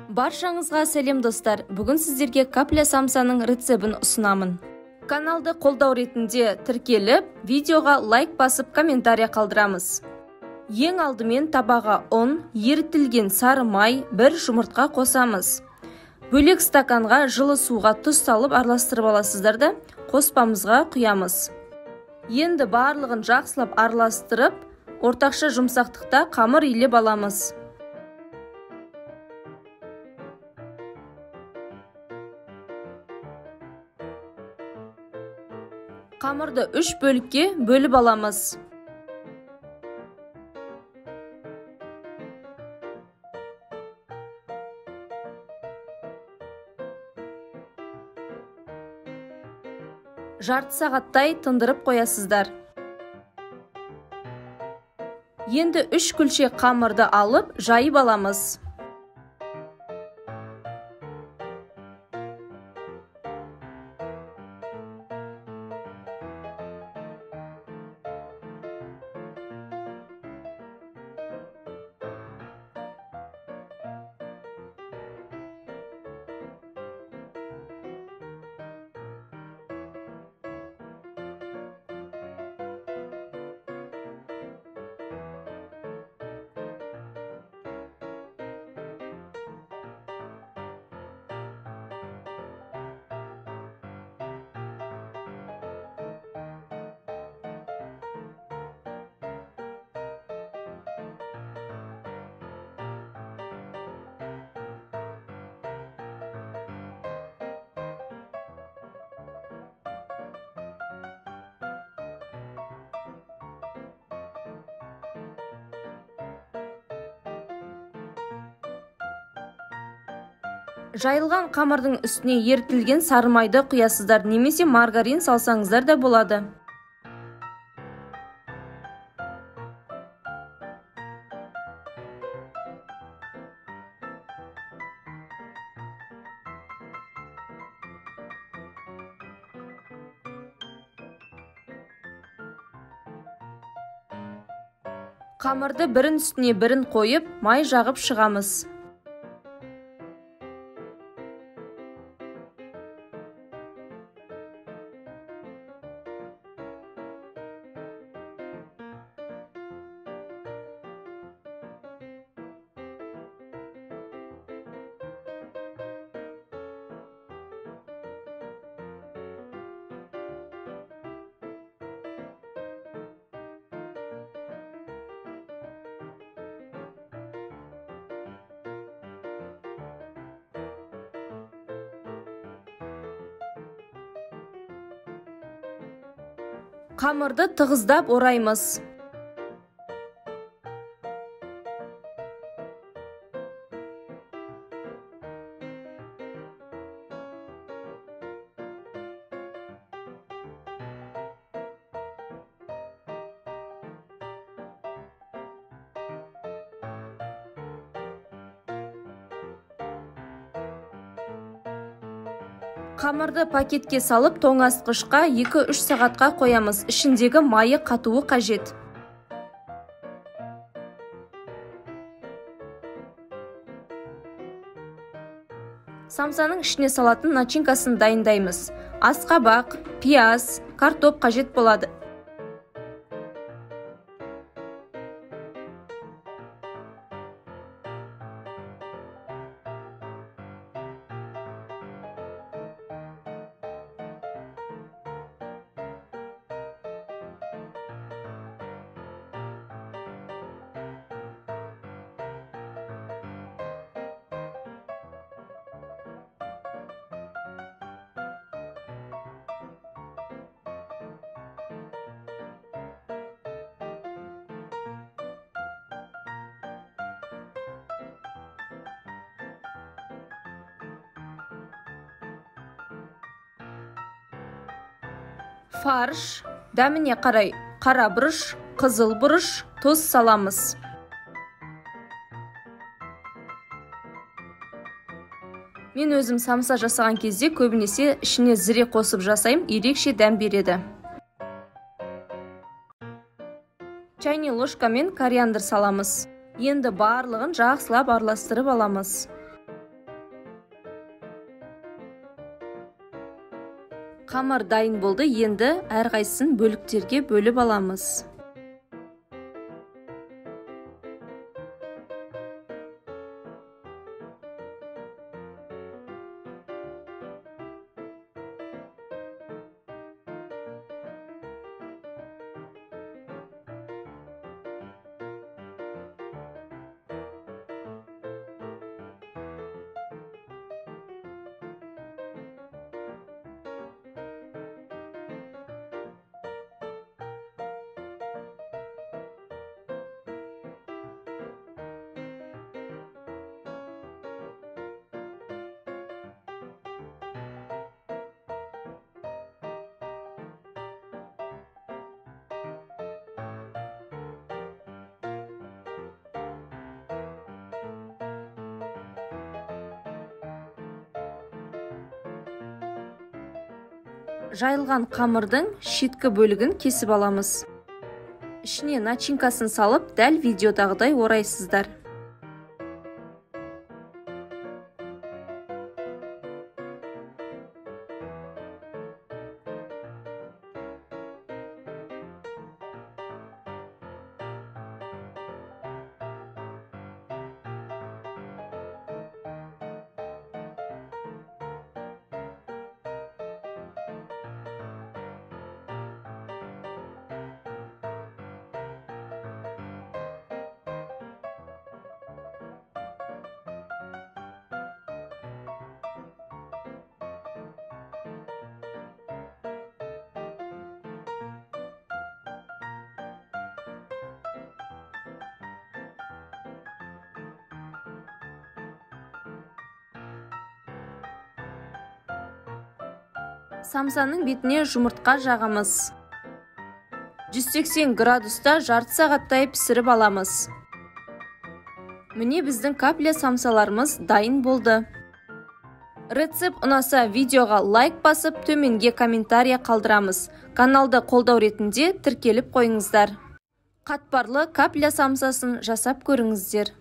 Баршаңызға сәлем достар. Бүгін сіздерге капля самсаның рецебін ұсынамын. Каналды қолдау ретінде тіркеліп, видеоға лайк басып, комментария қалдырамыз. Ең алдымен табаға ұн, ерітілген сары май, бір жұмыртқа қосамыз. Бөлек стаканға жылы суға тұз салып араластырып аласыздар да, қоспамызға құямыз. Енді барлығын жақсылап араластырып, ортақша жұмсақтықта қамыр илеп аламыз. Қамырды 3 бөлікке бөліп аламыз. Жарты сағаттай тындырып қоясыздар. Енді 3 күлшек қамырды алып, жайып аламыз. Жайылған қамырдың үстіне ерітілген сары майды құясыздар, немесе маргарин салсаңыздар да болады. Қамырды бірін үстіне бірін қойып, май жағып шығамыз. Қамырды тығыздап ораймыз. Қамырды пакетке салып, тоңазытқышқа 2-3 сағатқа қоямыз. Ішіндегі майы қатуы қажет. Самсаның ішіне салатын начинкасын дайындаймыз. Асқабақ, пияз, картоп қажет болады. Фарш, дәміне қарай қара бұрыш, қызыл бұрыш, тұз саламыз. Мен өзім самса жасаған кезде көбінесе ішіне зіре қосып жасайым, ерекше дәм береді. Чайный ложкамен кориандр саламыз. Енді барлығын жақсылап араластырып аламыз. Қамыр дайын болды, енді әрқайсысын бөліктерге бөліп аламыз. Жайылған қамырдың шеткі бөлігін кесіп аламыз. Ішіне начинкасын салып, дәл видеодағыдай орайсыздар. Самсаның бетіне жұмыртқа жағамыз. 180 градуста жарты сағаттай пісіріп аламыз. Міне біздің капля самсаларымыз дайын болды. Рецепт ұнаса видеоға лайк басып, төменге комментария қалдырамыз. Каналды қолдау ретінде тіркеліп қойыңыздар. Қатпарлы капля самсасын жасап көріңіздер.